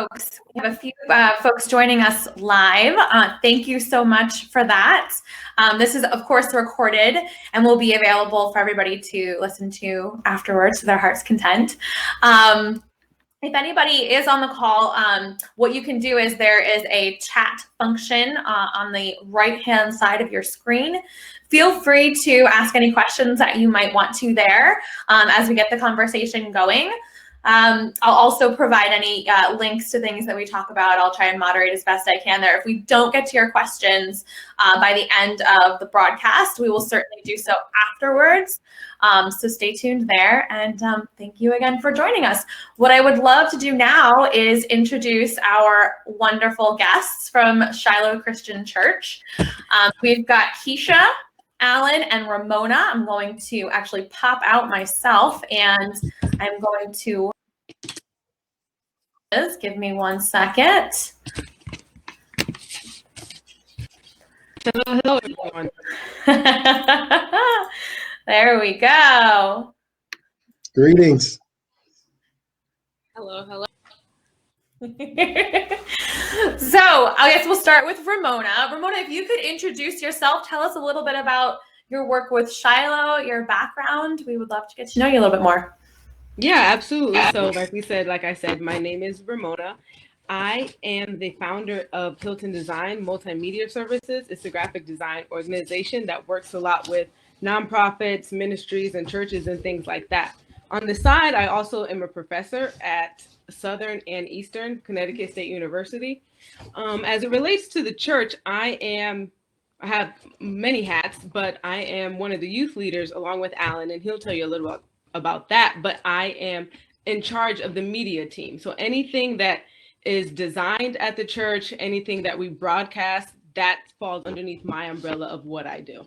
folks. We have a few folks joining us live. Thank you so much for that. This is, of course, recorded and will be available for everybody to listen to afterwards to their heart's content. If anybody is on the call, what you can do is there is a chat function on the right-hand side of your screen. Feel free to ask any questions that you might want to there as we get the conversation going. I'll also provide any links to things that we talk about. I'll try and moderate as best I can there. If we don't get to your questions by the end of the broadcast, we will certainly do so afterwards. So stay tuned there, and thank you again for joining us. What I would love to do now is introduce our wonderful guests from Shiloh Christian Church. We've got Keshia, Alan, and Ramona. I'm going to actually pop out myself, and I'm going to give me 1 second. Hello, everyone. There we go. Greetings. Hello. So I guess we'll start with Ramona. Ramona, if you could introduce yourself, tell us a little bit about your work with Shiloh, your background. We would love to get to know you a little bit more. Yeah, absolutely. So like I said, my name is Ramona. I am the founder of Hylton Design Multimedia Services. It's a graphic design organization that works a lot with nonprofits, ministries, and churches and things like that. On the side, I also am a professor at Southern and Eastern Connecticut State University. As it relates to the church, I have many hats, but I am one of the youth leaders along with Alan, and he'll tell you a little about that. But I am in charge of the media team. So anything that is designed at the church, anything that we broadcast, that falls underneath my umbrella of what I do.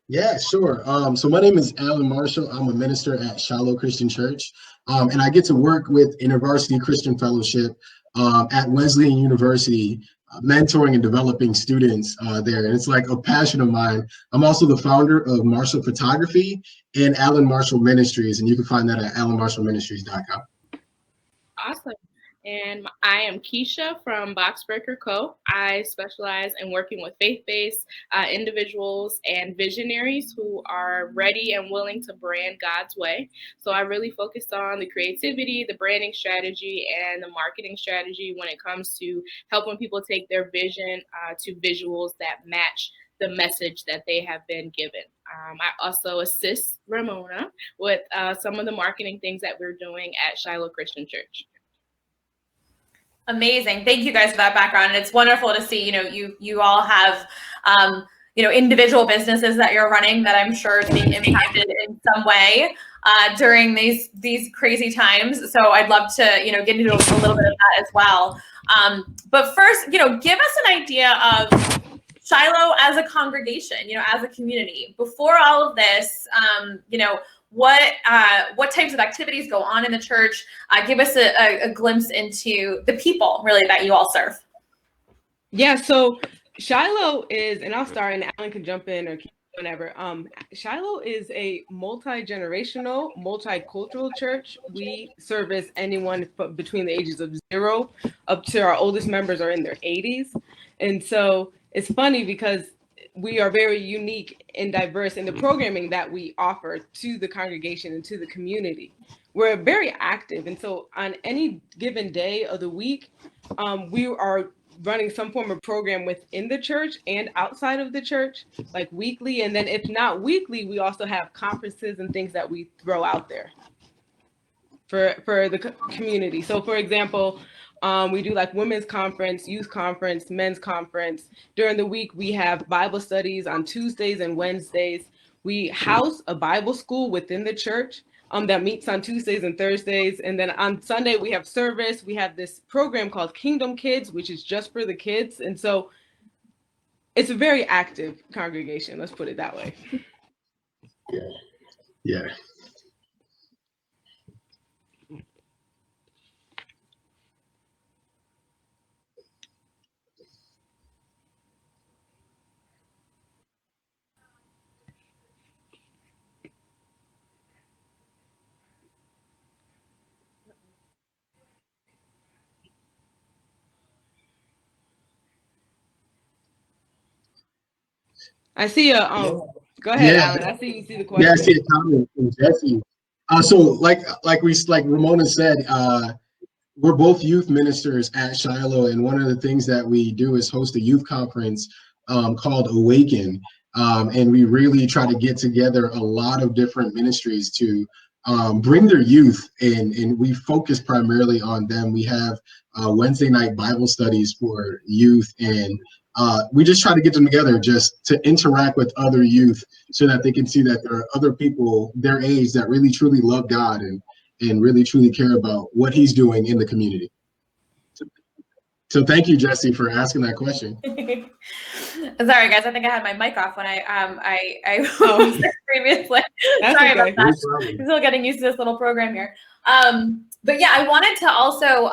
Yeah, sure. So my name is Alan Marshall. I'm a minister at Shiloh Christian Church, and I get to work with InterVarsity Christian Fellowship at Wesleyan University, mentoring and developing students there. And it's like a passion of mine. I'm also the founder of Marshall Photography and Alan Marshall Ministries, and you can find that at alanmarshallministries.com. Awesome. And I am Keshia from Boxbreaker Co. I specialize in working with faith-based individuals and visionaries who are ready and willing to brand God's way. So I really focus on the creativity, the branding strategy, and the marketing strategy when it comes to helping people take their vision to visuals that match the message that they have been given. I also assist Ramona with some of the marketing things that we're doing at Shiloh Christian Church. Amazing. Thank you guys for that background. And it's wonderful to see, you all have, individual businesses that you're running that I'm sure is being impacted in some way during these crazy times. So I'd love to, get into a little bit of that as well. But first, give us an idea of Shiloh as a congregation, as a community. Before all of this, what types of activities go on in the church? Give us a glimpse into the people, really, that you all serve. Yeah, so Shiloh is, and I'll start, and Alan can jump in or whenever. Shiloh is a multi-generational, multicultural church. We service anyone between the ages of 0 up to our oldest members are in their 80s. And so it's funny because we are very unique and diverse in the programming that we offer to the congregation and to the community. We're very active. And so on any given day of the week, we are running some form of program within the church and outside of the church, like weekly. And then if not weekly, we also have conferences and things that we throw out there for the community. So for example, we do like women's conference, youth conference, men's conference. During the week, we have Bible studies on Tuesdays and Wednesdays. We house a Bible school within the church that meets on Tuesdays and Thursdays. And then on Sunday, we have service. We have this program called Kingdom Kids, which is just for the kids. And so it's a very active congregation. Let's put it that way. Yeah. I see a Go ahead, Alan. I see you see the question. Yeah, I see a comment from Jesse. So like Ramona said, we're both youth ministers at Shiloh, and one of the things that we do is host a youth conference called Awaken, and we really try to get together a lot of different ministries to bring their youth, and we focus primarily on them. We have Wednesday night Bible studies for youth, and we just try to get them together just to interact with other youth so that they can see that there are other people their age that really truly love God and really truly care about what he's doing in the community. So thank you, Jesse, for asking that question. Sorry, guys. I think I had my mic off when I was there previously. Sorry okay. about that. I'm still getting used to this little program here. But yeah, I wanted to also,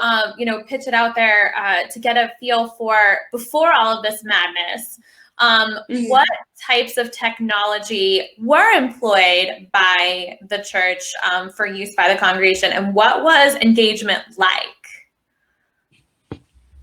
pitch it out there to get a feel for, before all of this madness, what types of technology were employed by the church for use by the congregation, and what was engagement like?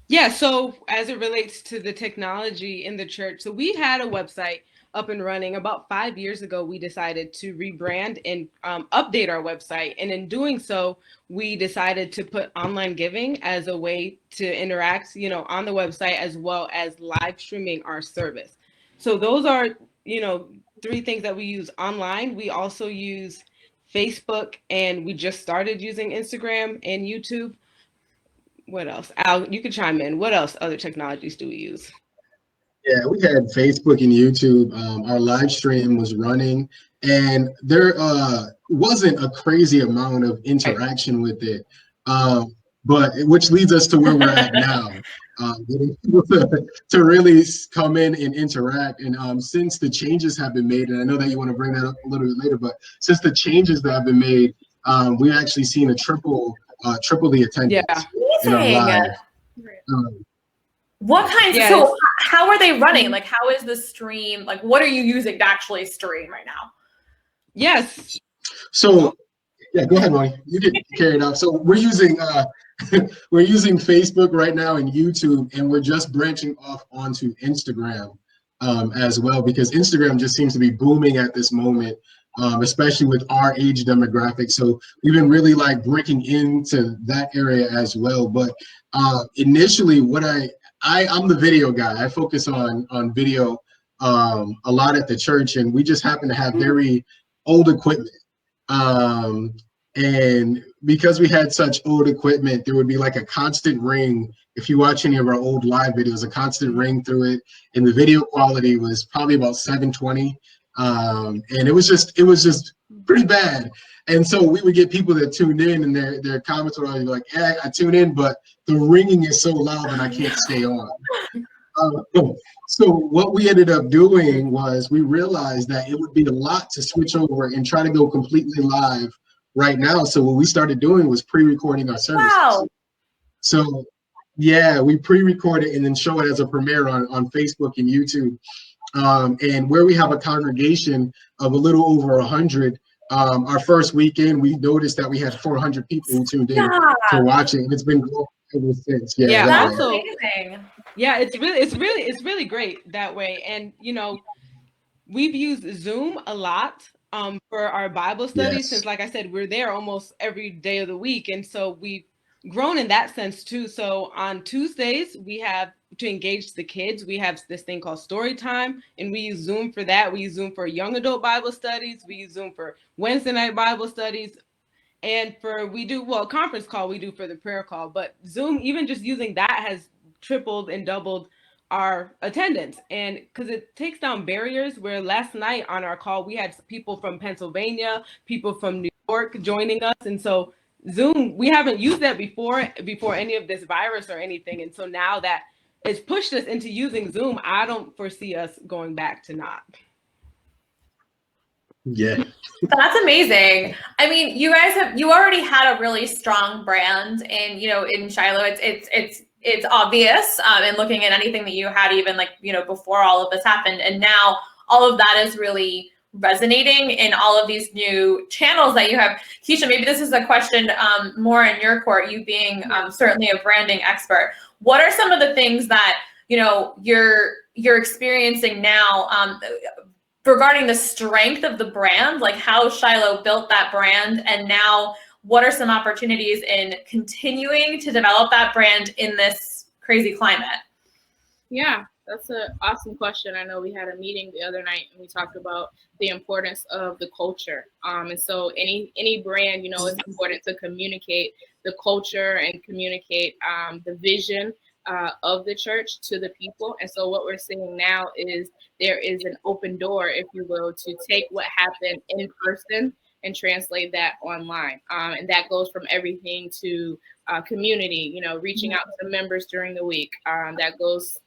Yeah, so as it relates to the technology in the church, so we had a website up and running. About 5 years ago, we decided to rebrand and update our website. And in doing so, we decided to put online giving as a way to interact, on the website, as well as live streaming our service. So those are, 3 things that we use online. We also use Facebook, and we just started using Instagram and YouTube. What else? Al, you can chime in. What else other technologies do we use? Yeah, we had Facebook and YouTube. Our live stream was running, and there wasn't a crazy amount of interaction with it, but which leads us to where we're at now, getting people to really come in and interact. And since the changes have been made, and I know that you want to bring that up a little bit later, but since the changes that have been made, we've actually seen a triple the attendance in our live. What kinds? Yeah, so how are they running? Like, how is the stream? Like, what are you using to actually stream right now? Yes. So, yeah, go ahead, Moni. You can carry it out. So we're using Facebook right now and YouTube, and we're just branching off onto Instagram as well, because Instagram just seems to be booming at this moment, especially with our age demographic. So we've been really like breaking into that area as well. But initially, what I'm the video guy. I focus on video a lot at the church, and we just happen to have very old equipment. And because we had such old equipment, there would be like a constant ring. If you watch any of our old live videos, a constant ring through it, and the video quality was probably about 720. And it was just pretty bad. And so we would get people that tuned in, and their comments would always be like, "Yeah, I tune in, but the ringing is so loud and I can't stay on." So what we ended up doing was we realized that it would be a lot to switch over and try to go completely live right now. So what we started doing was pre-recording our services. Wow. So yeah, we pre-record it and then show it as a premiere on Facebook and YouTube. And where we have a congregation of a little over 100, our first weekend, we noticed that we had 400 people who tuned in to watch it, and it's been growing ever since. Yeah, that's amazing. Yeah, it's really great that way. And we've used Zoom a lot for our Bible studies, since, like I said, we're there almost every day of the week, and so we've grown in that sense too. So on Tuesdays, we have, to engage the kids, we have this thing called story time, and we use Zoom for that. We use Zoom for young adult Bible studies. We use Zoom for Wednesday night Bible studies, and conference call we do for the prayer call. But Zoom, even just using that, has tripled and doubled our attendance, and because it takes down barriers. Where last night on our call, we had people from Pennsylvania, people from New York joining us, and so Zoom, we haven't used that before any of this virus or anything. And so now that it's pushed us into using Zoom, I don't foresee us going back to not. Yeah. That's amazing. I mean, you already had a really strong brand, and in Shiloh, it's obvious in looking at anything that you had, even before all of this happened, and now all of that is really resonating in all of these new channels that you have. Keshia, maybe this is a question more in your court, you being certainly a branding expert. What are some of the things that you're experiencing now, regarding the strength of the brand, like how Shiloh built that brand, and now what are some opportunities in continuing to develop that brand in this crazy climate? Yeah, that's an awesome question. I know we had a meeting the other night and we talked about the importance of the culture. And so any brand, it's important to communicate the culture and communicate the vision of the church to the people. And so what we're seeing now is there is an open door, if you will, to take what happened in person and translate that online. And that goes from everything to community, reaching out to members during the week. That goes,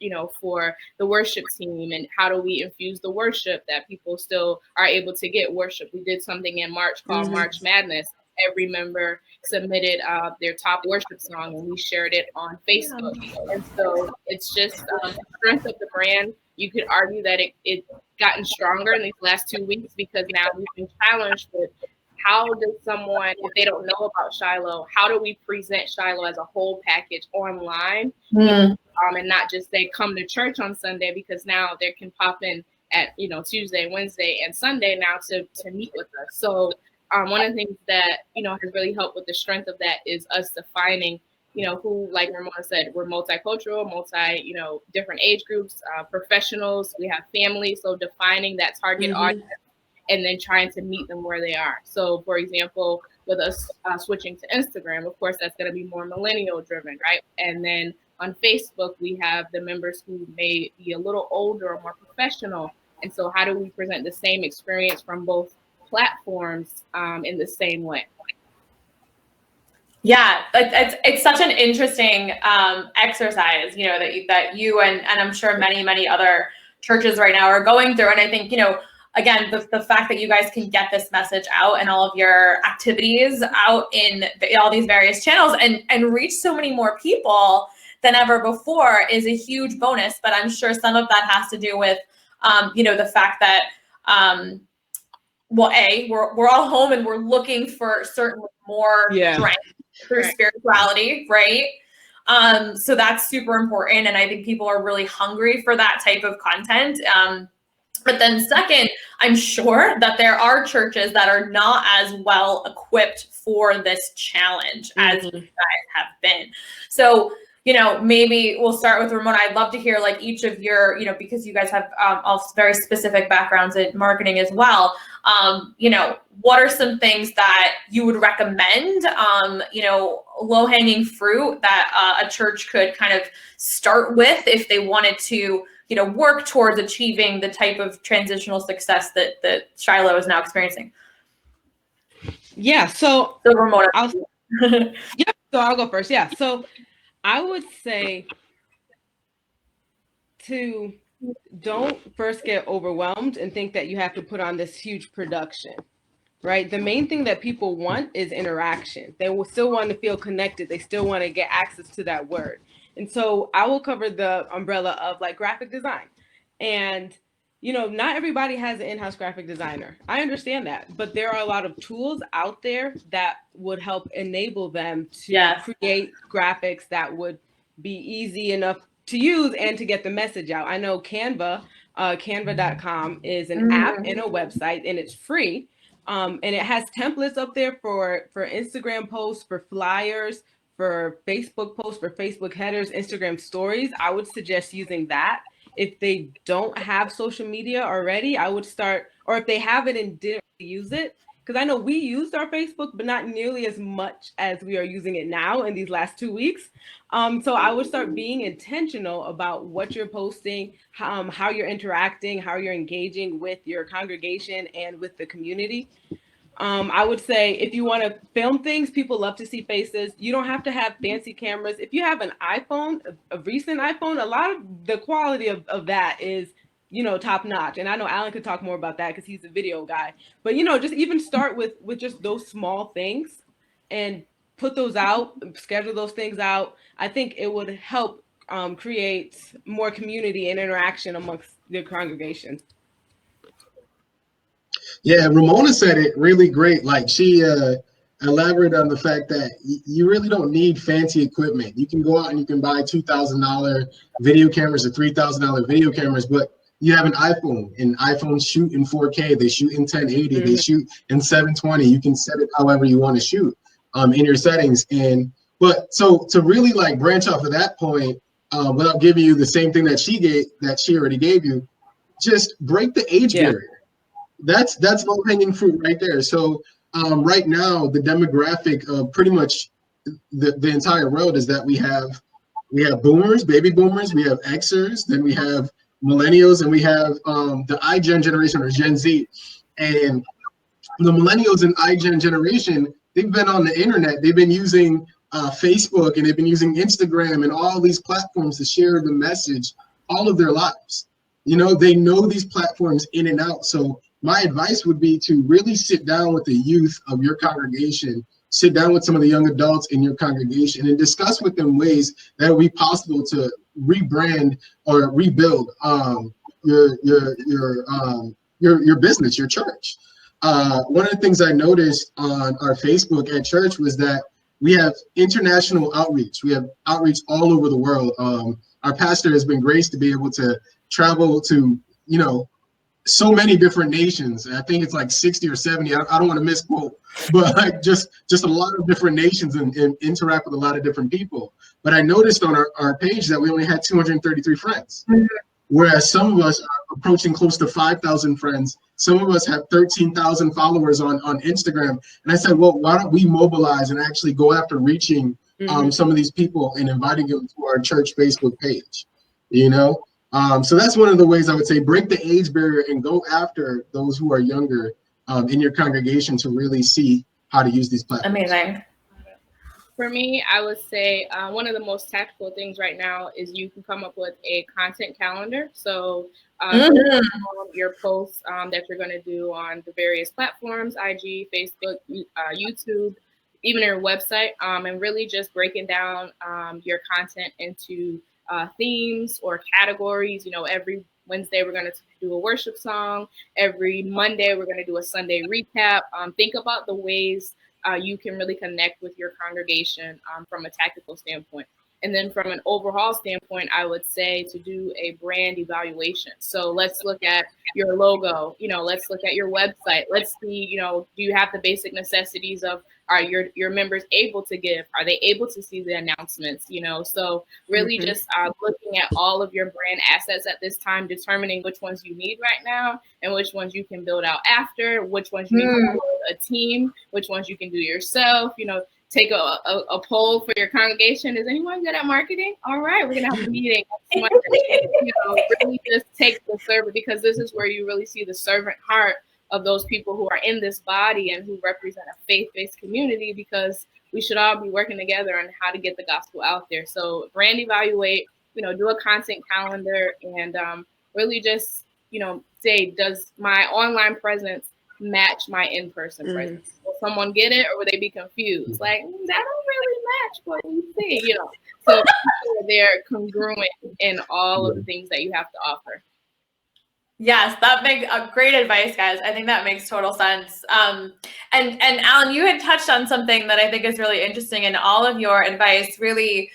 for the worship team, and how do we infuse the worship that people still are able to get worship. We did something in March called March Madness. Every member submitted their top worship song, and we shared it on Facebook. And so it's just the strength of the brand. You could argue that it gotten stronger in these last 2 weeks, because now we've been challenged with how does someone, if they don't know about Shiloh, how do we present Shiloh as a whole package online, and not just say come to church on Sunday, because now they can pop in at Tuesday, Wednesday, and Sunday now to meet with us. So one of the things that has really helped with the strength of that is us defining who, like Ramona said, we're multicultural, different age groups, professionals, we have families. So defining that target audience and then trying to meet them where they are. So for example, with us switching to Instagram, of course, that's going to be more millennial driven, right? And then on Facebook, we have the members who may be a little older or more professional. And so how do we present the same experience from both platforms in the same way? Yeah, it's such an interesting exercise, that you and I'm sure many other churches right now are going through. And I think, again, the fact that you guys can get this message out and all of your activities out in all these various channels and reach so many more people than ever before is a huge bonus. But I'm sure some of that has to do with, the fact that, we're all home and we're looking for certainly more strength through spirituality, right? So that's super important. And I think people are really hungry for that type of content. But then second, I'm sure that there are churches that are not as well equipped for this challenge as you guys have been. So, maybe we'll start with Ramona. I'd love to hear like each of your, because you guys have all very specific backgrounds in marketing as well. What are some things that you would recommend, low-hanging fruit that a church could kind of start with if they wanted to, work towards achieving the type of transitional success that Shiloh is now experiencing? Yeah. So Ramona. So I'll go first. Yeah. So I would say to don't first get overwhelmed and think that you have to put on this huge production, right? The main thing that people want is interaction. They will still want to feel connected. They still want to get access to that word. And so I will cover the umbrella of like graphic design. And, not everybody has an in-house graphic designer. I understand that, but there are a lot of tools out there that would help enable them to create graphics that would be easy enough to use and to get the message out. I know Canva, canva.com is an app and a website, and it's free. And it has templates up there for Instagram posts, for flyers, for Facebook posts, for Facebook headers, Instagram stories. I would suggest using that. If they don't have social media already, I would start, or if they have it and didn't use it, because I know we used our Facebook, but not nearly as much as we are using it now in these last 2 weeks. So I would start being intentional about what you're posting, how you're interacting, how you're engaging with your congregation and with the community. I would say if you want to film things, people love to see faces. You don't have to have fancy cameras. If you have an iPhone, a recent iPhone, a lot of the quality of that is, top notch. And I know Alan could talk more about that because he's a video guy. But, just even start with just those small things and put those out, schedule those things out. I think it would help create more community and interaction amongst the congregation. Yeah, Ramona said it really great. Like she elaborate on the fact that you really don't need fancy equipment. You can go out and you can buy $2,000 video cameras or $3,000 video cameras, but you have an iPhone, and iPhones shoot in 4K, they shoot in 1080, they shoot in 720. You can set it however you want to shoot in your settings. But so to really like branch off of that point, without giving you the same thing that she already gave you, just break the age barrier. That's low-hanging fruit right there. So right now, the demographic of pretty much the entire world is that we have boomers, baby boomers, we have Xers, then we have millennials, and we have the iGen generation, or Gen Z. And the millennials and iGen generation, they've been on the internet, they've been using Facebook, and they've been using Instagram and all these platforms to share the message all of their lives. You know, they know these platforms in and out. So my advice would be to really sit down with the youth of your congregation, sit down with some of the young adults in your congregation, and discuss with them ways that would be possible to rebrand or rebuild your business, your church. One of the things I noticed on our Facebook at church was that we have international outreach. We have outreach all over the world. Our pastor has been graced to be able to travel to, you know, so many different nations. I think it's like 60 or 70. I don't want to misquote, but like just a lot of different nations and interact with a lot of different people. But I noticed on our page that we only had 233 friends, whereas some of us are approaching close to 5,000 friends. Some of us have 13,000 followers on Instagram. And I said, well, why don't we mobilize and actually go after reaching some of these people and inviting them to our church Facebook page, you know? So that's one of the ways I would say break the age barrier and go after those who are younger in your congregation to really see how to use these platforms. Amazing. For me, I would say one of the most tactical things right now is you can come up with a content calendar. So your posts that you're going to do on the various platforms, IG, Facebook, YouTube, even your website, and really just breaking down your content into themes or categories. You know, every Wednesday we're going to do a worship song. Every Monday we're going to do a Sunday recap. Think about the ways you can really connect with your congregation from a tactical standpoint. And then from an overall standpoint, I would say to do a brand evaluation. So let's look at your logo, you know, let's look at your website. Let's see, you know, do you have the basic necessities of, are your members able to give? Are they able to see the announcements? You know, so really just looking at all of your brand assets at this time, determining which ones you need right now and which ones you can build out after, which ones you need to build a team, which ones you can do yourself, you know. Take a poll for your congregation. Is anyone good at marketing? All right, we're gonna have a meeting. You know, really just take the servant, because this is where you really see the servant heart of those people who are in this body and who represent a faith-based community, because we should all be working together on how to get the gospel out there. So brand evaluate, you know, do a content calendar, and really just, you know, say, does my online presence match my in-person presence? Will someone get it, or will they be confused? Like, that don't really match what we see, you know. So they're congruent in all of the things that you have to offer. Yes, that makes great advice, guys. I think that makes total sense. And Alan, you had touched on something that I think is really interesting, and all of your advice really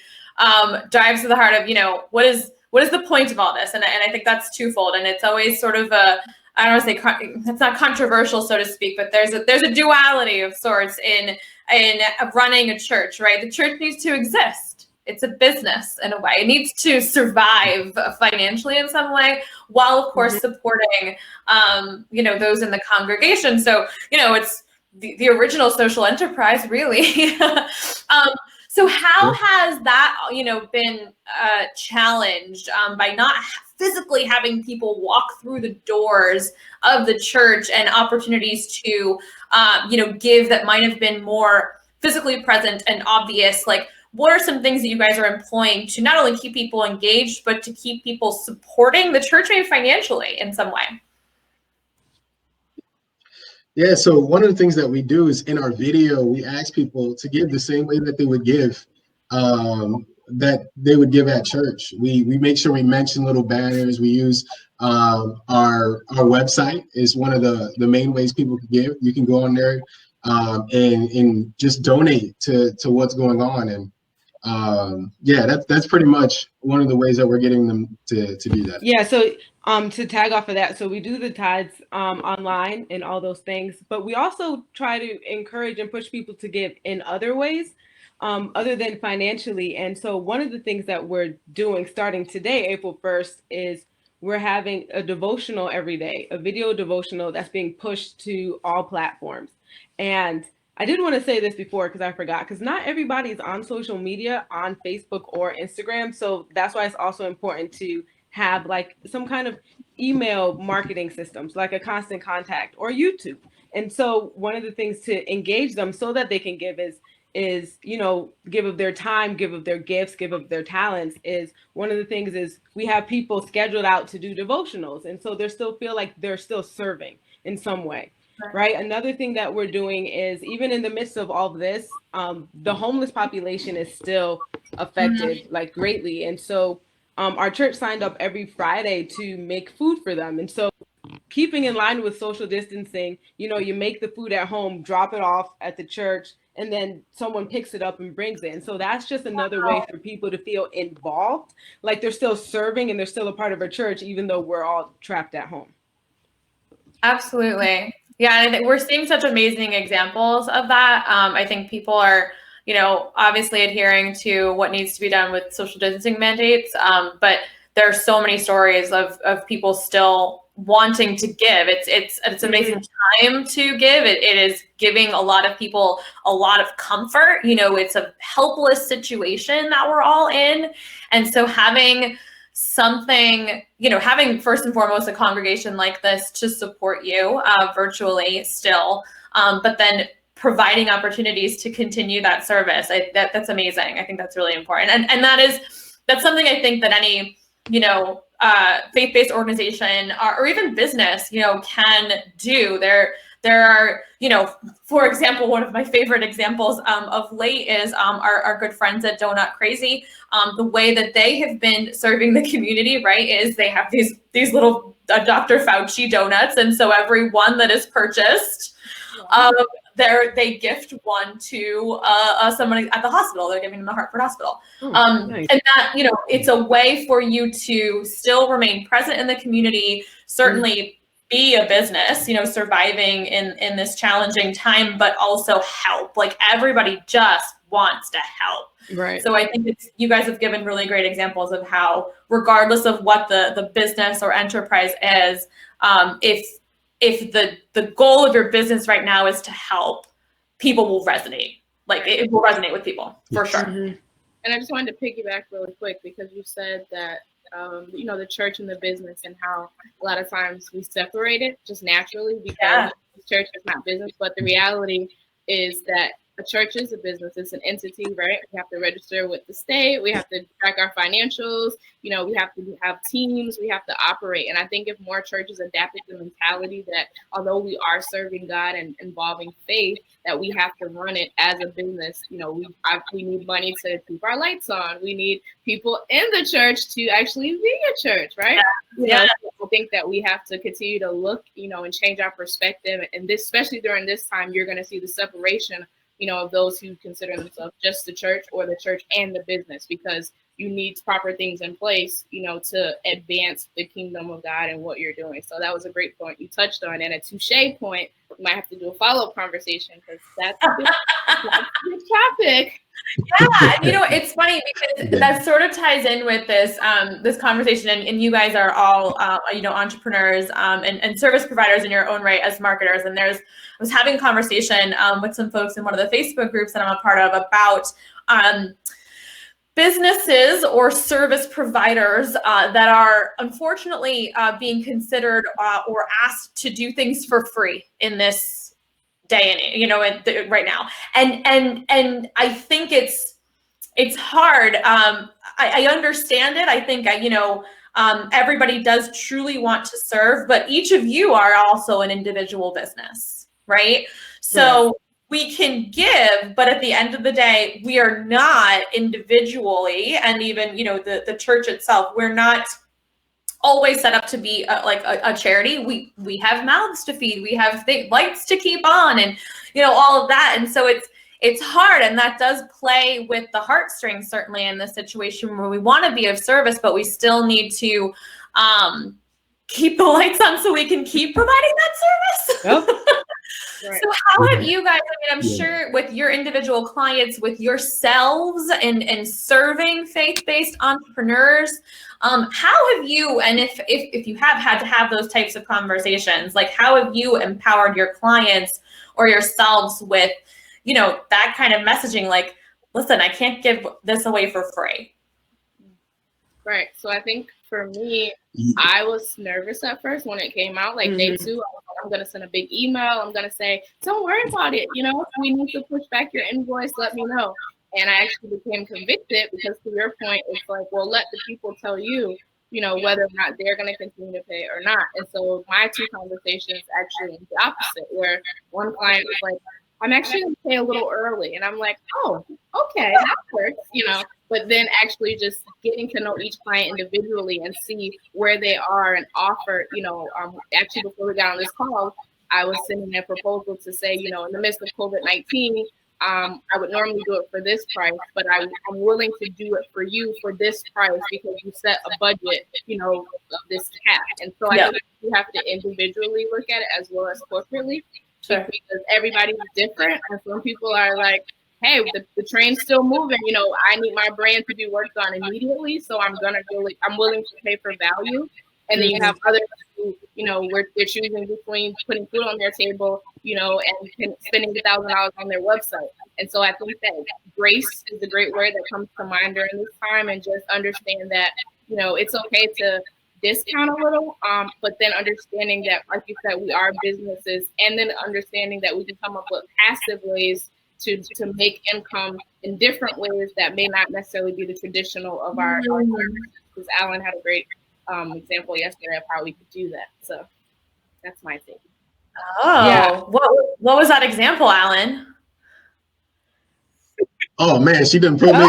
dives to the heart of, you know, what is the point of all this? And I think that's twofold, and it's always sort of I don't want to say it's not controversial, so to speak, but there's a duality of sorts in running a church, right? The church needs to exist. It's a business in a way. It needs to survive financially in some way, while of course supporting, you know, those in the congregation. So, you know, it's the original social enterprise, really. So how has that, you know, been challenged by not physically having people walk through the doors of the church, and opportunities to, you know, give that might have been more physically present and obvious? Like, what are some things that you guys are employing to not only keep people engaged, but to keep people supporting the church, maybe financially in some way? Yeah, so one of the things that we do is in our video, we ask people to give the same way that they would give at church. We make sure we mention little banners. We use our website is one of the main ways people can give. You can go on there and just donate to what's going on. And that's pretty much one of the ways that we're getting them to do that. Yeah, so to tag off of that, so we do the tithes online and all those things, but we also try to encourage and push people to give in other ways other than financially. And so one of the things that we're doing starting today, April 1st, is we're having a devotional every day, a video devotional that's being pushed to all platforms. And I did want to say this before because I forgot, because not everybody is on social media, on Facebook or Instagram. So that's why it's also important to have like some kind of email marketing systems, like a Constant Contact or YouTube. And so one of the things to engage them so that they can give is, you know, give of their time, give of their gifts, give of their talents. Is one of the things is we have people scheduled out to do devotionals. And so they still feel like they're still serving in some way. Right. Another thing that we're doing is, even in the midst of all of this, the homeless population is still affected like greatly. And so our church signed up every Friday to make food for them. And so keeping in line with social distancing, you know, you make the food at home, drop it off at the church, and then someone picks it up and brings it. And so that's just another way for people to feel involved, like they're still serving and they're still a part of our church, even though we're all trapped at home. Absolutely. Yeah, and I think we're seeing such amazing examples of that. I think people are, you know, obviously adhering to what needs to be done with social distancing mandates, but there are so many stories of people still wanting to give. It's an amazing time to give. It is giving a lot of people a lot of comfort. You know, it's a helpless situation that we're all in, and so having something, you know, having first and foremost a congregation like this to support you virtually still, but then providing opportunities to continue that service. That's amazing. I think that's really important. And that's something I think that any, you know, faith-based organization or even business, you know, can do. There are, you know, for example, one of my favorite examples of late is our good friends at Donut Crazy. The way that they have been serving the community, right, is they have these little Dr. Fauci donuts. And so every one that is purchased, they gift one to somebody at the hospital. They're giving them the Hartford Hospital. Nice. And that, you know, it's a way for you to still remain present in the community, certainly be a business, you know, surviving in this challenging time, but also help. Like everybody just wants to help. Right. So I think you guys have given really great examples of how, regardless of what the business or enterprise is, if the goal of your business right now is to help, people will resonate. Like it will resonate with people for sure. Mm-hmm. And I just wanted to piggyback really quick because you said that, you know, the church and the business and how a lot of times we separate it just naturally because the church is not business. But the reality is that a church is a business. It's an entity, right? We have to register with the state. We have to track our financials. You know, we have to have teams. We have to operate. And I think if more churches adapted the mentality that although we are serving God and involving faith, that we have to run it as a business. You know, we need money to keep our lights on. We need people in the church to actually be a church, right? Yeah. I think that we have to continue to look, you know, and change our perspective. And this, especially during this time, you're going to see the separation, you know, of those who consider themselves just the church or the church and the business, because you need proper things in place, you know, to advance the kingdom of God and what you're doing. So that was a great point you touched on. And a touche point, we might have to do a follow-up conversation because that's a good topic. Yeah, and you know, it's funny because that sort of ties in with this this conversation, and you guys are all you know, entrepreneurs and service providers in your own right as marketers. And I was having a conversation with some folks in one of the Facebook groups that I'm a part of about businesses or service providers that are unfortunately being considered or asked to do things for free in this day and age, you know, right now. And I think it's hard. I understand it. I think, you know, everybody does truly want to serve, but each of you are also an individual business, right? So we can give, but at the end of the day, we are not individually, and even, you know, the church itself, we're not always set up to be a charity. We have mouths to feed, we have lights to keep on, and all of that. And so it's hard, and that does play with the heartstrings, certainly in this situation where we want to be of service, but we still need to keep the lights on so we can keep providing that service. Yep. Right. So how have you guys, I'm sure with your individual clients, with yourselves and serving faith-based entrepreneurs, how have you, and if you have had to have those types of conversations, like how have you empowered your clients or yourselves with, that kind of messaging, like, listen, I can't give this away for free. Right. So I think for me, I was nervous at first when it came out, like day 2. I was like, I'm going to send a big email. I'm going to say, don't worry about it. If we need to push back your invoice, let me know. And I actually became convicted because, to your point, it's like, well, let the people tell you, whether or not they're going to continue to pay or not. And so my 2 conversations actually went the opposite, where one client was like, I'm actually going to pay a little early. And I'm like, oh, okay, that works, But then actually just getting to know each client individually and see where they are and offer, actually before we got on this call, I was sending a proposal to say, in the midst of COVID-19, I would normally do it for this price, but I'm willing to do it for you for this price because you set a budget, of this cap. And so I think you have to individually look at it as well as corporately. Sure. Because everybody's different, and some people are like, hey, the train's still moving, I need my brand to be worked on immediately, so I'm willing to pay for value. And then you have others who, where they're choosing between putting food on their table, and spending $1,000 on their website. And so I think that grace is a great word that comes to mind during this time, and just understand that, it's okay to discount a little, but then understanding that, like you said, we are businesses, and then understanding that we can come up with passive ways to make income in different ways that may not necessarily be the traditional of our services. Because Alan had a great example yesterday of how we could do that. So that's my thing. Oh, yeah. What was that example, Alan? Oh man, she done put me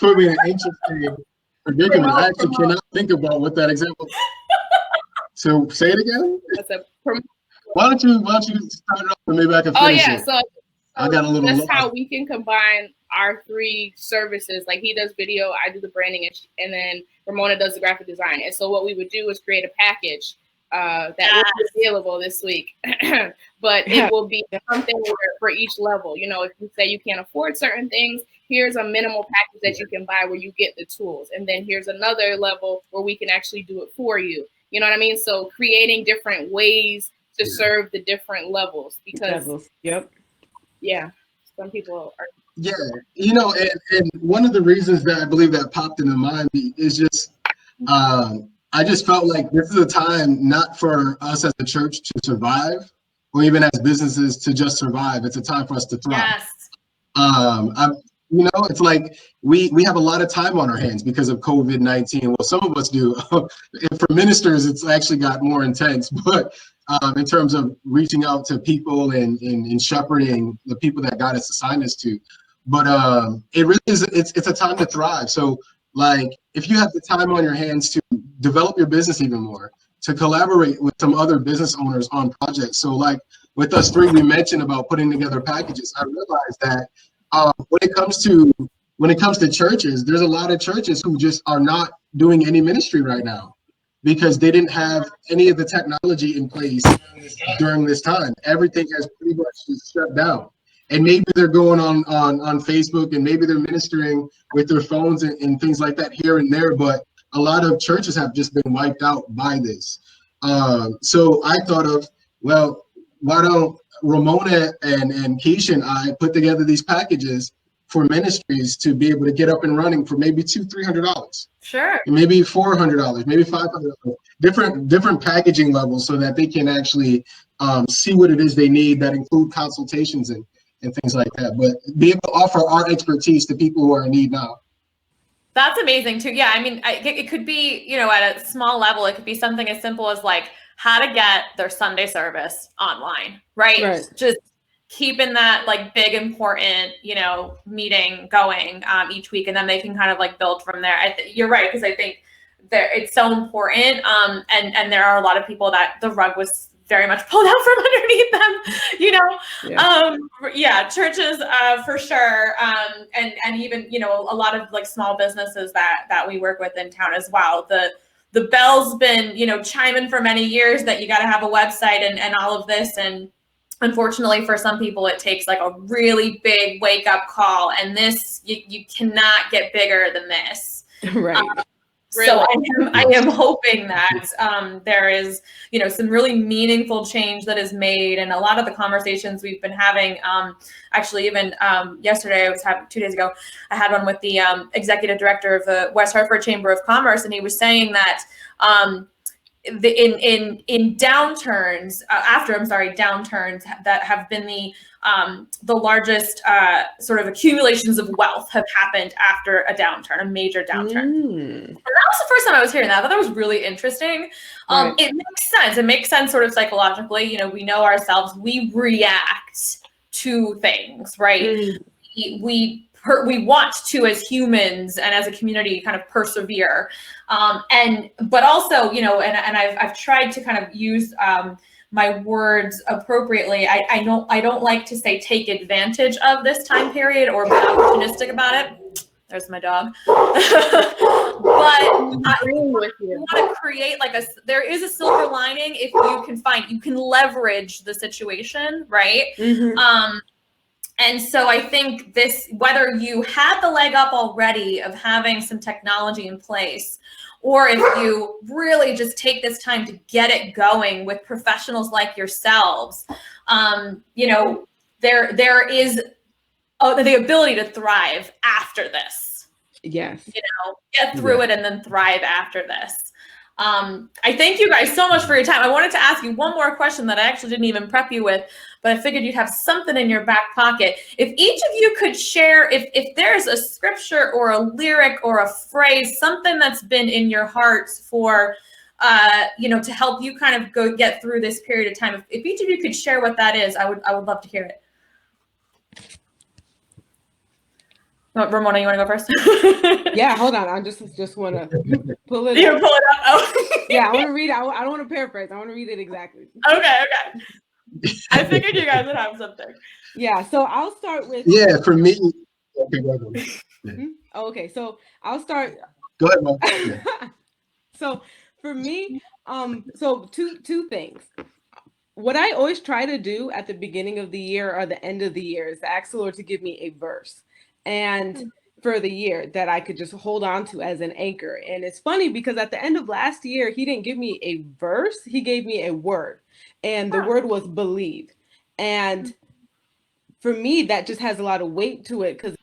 put me in an interesting predicament. I actually cannot think about what that example. So say it again. Why don't you start it off and maybe I can finish it. So I got a little. That's how we can combine our 3 services. Like, he does video, I do the branding, and then Ramona does the graphic design. And so what we would do is create a package that will be available this week, but it will be something for each level. If you say you can't afford certain things, here's a minimal package that you can buy where you get the tools. And then here's another level where we can actually do it for you. You know what I mean? So creating different ways to serve the different levels, because some people are. Yeah, and one of the reasons that I believe that popped into mind is just, I just felt like this is a time not for us as a church to survive, or even as businesses to just survive. It's a time for us to thrive. Yes. It's like we have a lot of time on our hands because of COVID-19. Well, some of us do. For ministers, it's actually got more intense, but in terms of reaching out to people and shepherding the people that God has assigned us to. But it really is, it's a time to thrive. So like, if you have the time on your hands to develop your business even more, to collaborate with some other business owners on projects. So like with us 3, we mentioned about putting together packages. I realized that when it comes to churches, there's a lot of churches who just are not doing any ministry right now because they didn't have any of the technology in place during this time. Everything has pretty much just shut down. And maybe they're going on Facebook, and maybe they're ministering with their phones and things like that here and there. But a lot of churches have just been wiped out by this. So I thought of, well, why don't Ramona and Keshia and I put together these packages for ministries to be able to get up and running for maybe $200-$300. Sure. Maybe $400, maybe $500. Different packaging levels so that they can actually see what it is they need, that include consultations and things like that. But be able to offer our expertise to people who are in need now. That's amazing too. Yeah, I mean, it could be, at a small level, it could be something as simple as like how to get their Sunday service online, right? Just keeping that like big, important, meeting going each week, and then they can kind of like build from there. You're right, because I think it's so important. And there are a lot of people that the rug was very much pulled out from underneath them, you know. Churches for sure, and even, you know, a lot of like small businesses that we work with in town as well. The bell's been, you know, chiming for many years that you got to have a website and all of this, and unfortunately for some people it takes like a really big wake up call, and this you cannot get bigger than this. Right. So I am hoping that there is, you know, some really meaningful change that is made. And a lot of the conversations we've been having, actually even yesterday, 2 days ago, I had one with the executive director of the West Hartford Chamber of Commerce, and he was saying that in downturns, downturns that have been the largest sort of accumulations of wealth have happened after a downturn, a major downturn. And that was the first time I was hearing that. I thought that was really interesting. Right. It makes sense. It makes sense sort of psychologically. You know, we know ourselves, we react to things, right? We want to, as humans and as a community, kind of persevere. But also, you know, and I've tried to kind of use my words appropriately. I don't like to say take advantage of this time period or be opportunistic about it. There's my dog. But I want to create like there is a silver lining if you can leverage the situation, right? And so I think whether you had the leg up already of having some technology in place, or if you really just take this time to get it going with professionals like yourselves, you know, there is the ability to thrive after this. Yes. You know, get through it and then thrive after this. I thank you guys so much for your time. I wanted to ask you one more question that I actually didn't even prep you with, but I figured you'd have something in your back pocket. If each of you could share, if there's a scripture or a lyric or a phrase, something that's been in your hearts for, you know, to help you kind of get through this period of time. If each of you could share what that is, I would love to hear it. Ramona, you want to go first? Yeah, hold on. I just want to pull it. You pull it up. Oh. Yeah, I want to read it. I don't want to paraphrase. I want to read it exactly. Okay. I figured you guys would have something. Yeah, so I'll start with. Yeah, for me. Okay, go ahead. Okay, so I'll start. Go ahead, Mom. So for me, so two things. What I always try to do at the beginning of the year or the end of the year is to ask the Lord to give me a verse. And for the year that I could just hold on to as an anchor. And it's funny because at the end of last year, he didn't give me a verse, he gave me a word. And the word was believe. And for me, that just has a lot of weight to it because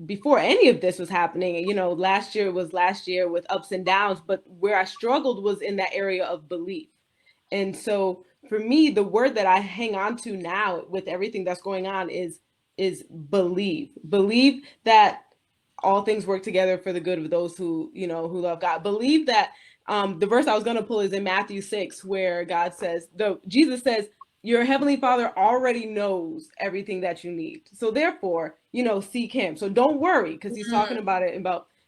before any of this was happening, you know, last year was last year with ups and downs, but where I struggled was in that area of belief. And so for me, the word that I hang on to now with everything that's going on is believe that all things work together for the good of those who love God. Believe that the verse I was going to pull is in Matthew 6, where Jesus says, your heavenly Father already knows everything that you need. So therefore, you know, seek him. So don't worry, because he's talking about it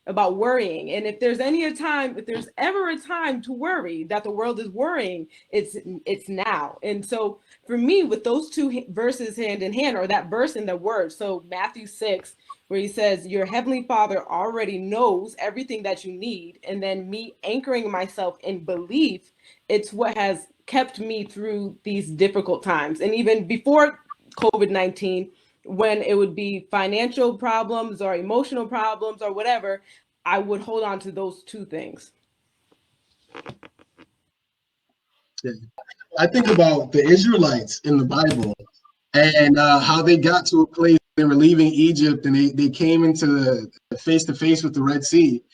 about worrying. And if there's ever a time to worry that the world is worrying, it's now. And so for me, with those two verses hand in hand, or that verse in the word, so Matthew 6, where he says, your heavenly Father already knows everything that you need. And then me anchoring myself in belief, it's what has kept me through these difficult times. And even before COVID-19, when it would be financial problems or emotional problems or whatever, I would hold on to those two things. Yeah. I think about the Israelites in the Bible and how they got to a place they were leaving Egypt and they came into the face-to-face with the Red Sea,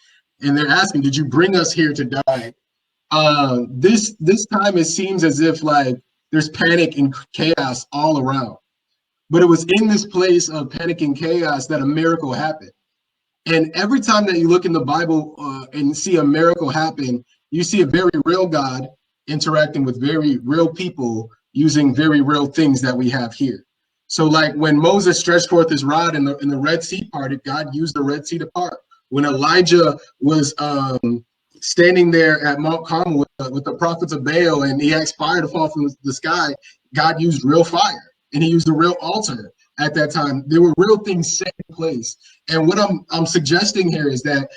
and they're asking, did you bring us here to die? This time it seems as if like there's panic and chaos all around. But it was in this place of panic and chaos that a miracle happened. And every time that you look in the Bible and see a miracle happen, you see a very real God interacting with very real people using very real things that we have here. So like when Moses stretched forth his rod and the Red Sea parted, God used the Red Sea to part. When Elijah was standing there at Mount Carmel with the prophets of Baal, and he asked fire to fall from the sky. God used real fire, and he used a real altar at that time. There were real things set in place. And what I'm suggesting here is that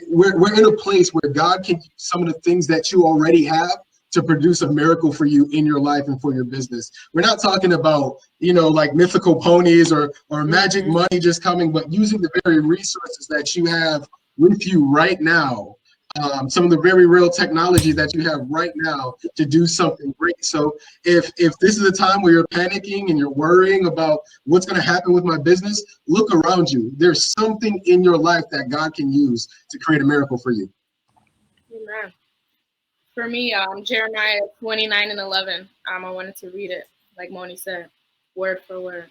we're in a place where God can use some of the things that you already have to produce a miracle for you in your life and for your business. We're not talking about, like mythical ponies or magic money just coming, but using the very resources that you have with you right now, some of the very real technology that you have right now to do something great. So if this is a time where you're panicking and you're worrying about what's going to happen with my business, look around you. There's something in your life that God can use to create a miracle for you. Amen. For me, Jeremiah 29:11. I wanted to read it, like Moni said, word for word.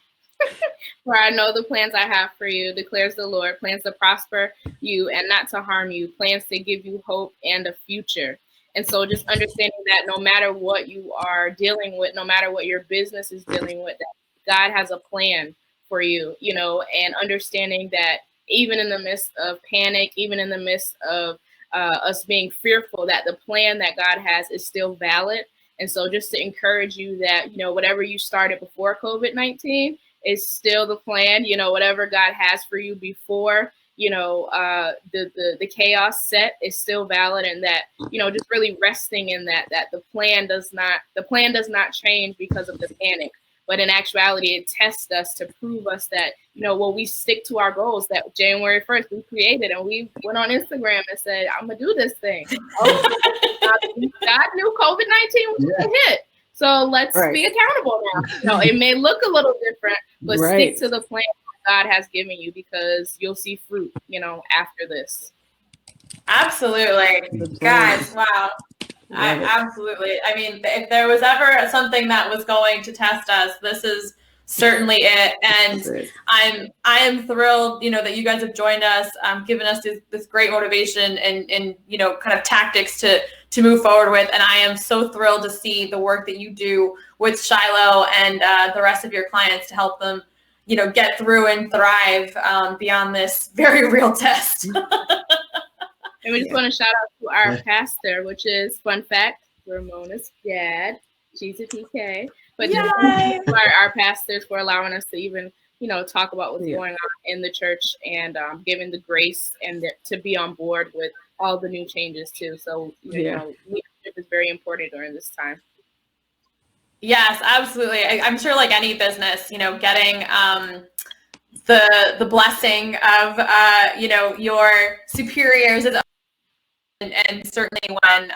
For I know the plans I have for you, declares the Lord, plans to prosper you and not to harm you, plans to give you hope and a future. And so just understanding that no matter what you are dealing with, no matter what your business is dealing with, that God has a plan for you, and understanding that even in the midst of panic, even in the midst of us being fearful, that the plan that God has is still valid. And so just to encourage you that, whatever you started before COVID-19 is still the plan, whatever God has for you before, the chaos set is still valid, and that, just really resting in that the plan does not change because of the panic. But in actuality, it tests us to prove us that, we stick to our goals that January 1st we created, and we went on Instagram and said, I'm going to do this thing. God knew COVID-19 was going to hit. So let's be accountable now. It may look a little different, but stick to the plan God has given you, because you'll see fruit, after this. Absolutely. Guys, wow. Absolutely. I mean, if there was ever something that was going to test us, this is certainly it. And I am thrilled, that you guys have joined us, given us this great motivation and kind of tactics to move forward with. And I am so thrilled to see the work that you do with Shiloh and the rest of your clients to help them, get through and thrive beyond this very real test. And we just want to shout out to our pastor, which is, fun fact, Ramona's dad. She's a PK. But just our pastors for allowing us to even, talk about what's going on in the church, and giving the grace and to be on board with all the new changes too. So, leadership is very important during this time. Yes, absolutely. I'm sure, like any business, getting the blessing of your superiors is, and certainly when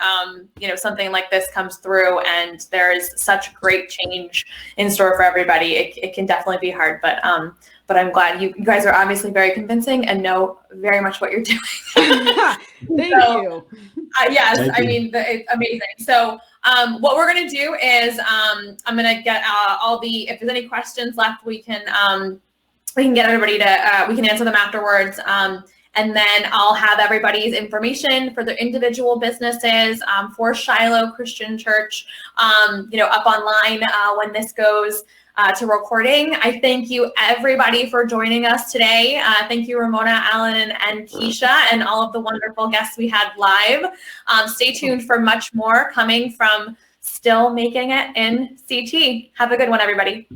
something like this comes through and there is such great change in store for everybody, it can definitely be hard. But I'm glad you guys are obviously very convincing and know very much what you're doing. Thank you. Yes, Thank I you. mean, it's amazing. So what we're going to do is I'm going to get if there's any questions left, we can get everybody to, we can answer them afterwards. And then I'll have everybody's information for their individual businesses, for Shiloh Christian Church, up online when this goes to recording. I thank you everybody for joining us today. Thank you, Ramona, Alan, and Keshia, and all of the wonderful guests we had live. Stay tuned for much more coming from Still Making It in CT. Have a good one, everybody.